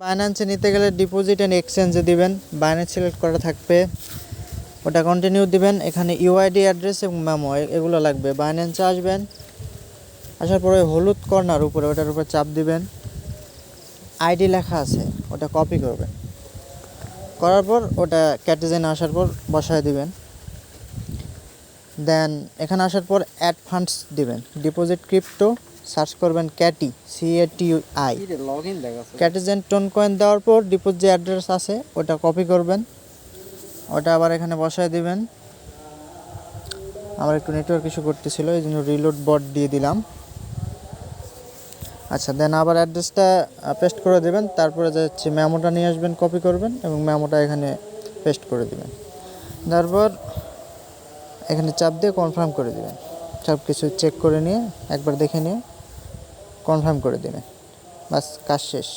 বাইন্যান্সে নিতে গেলে deposit and এক্সচেঞ্জে দিবেন, বাইন্যান্স সিলেক্ট করা থাকবে, ওটা কন্টিনিউ দিবেন। এখানে ইউআইডি অ্যাড্রেস এবং মেমো এগুলো লাগবে। বাইন্যান্সে আসবেন, আসার পরে হলুদ কর্নার উপরে ওটার উপর চাপ দিবেন, আইডি লেখা আছে ওটা কপি করবেন, করার পর ওটা ক্যাটিজেনে আসার পর বসায় দিবেন। দেন এখানে আসার পর অ্যাড ফান্ডস দিবেন, ডিপোজিট ক্রিপ্টো সার্চ করবেন ক্যাটি CATI ক্যাটিজেন টোন কয়েন দেওয়ার পর ডিপোজিট যে অ্যাড্রেস আছে ওটা কপি করবেন, ওটা আবার এখানে বসায় দিবেন। আমার একটু নেটওয়ার্ক ইস্যু করতেছিল, এই জন্য রিলোড বট দিয়ে দিলাম। আচ্ছা, দেন আবার অ্যাড্রেসটা পেস্ট করে দেবেন, তারপরে যাচ্ছে মেমোটা নিয়ে আসবেন, কপি করবেন এবং মেমোটা এখানে পেস্ট করে দেবেন। তারপর এখানে চাপ দিয়ে কনফার্ম করে দেবেন, সব কিছু চেক করে নিয়ে একবার দেখে নিয়ে কনফার্ম করে দেবেন, বাস কাজ শেষ।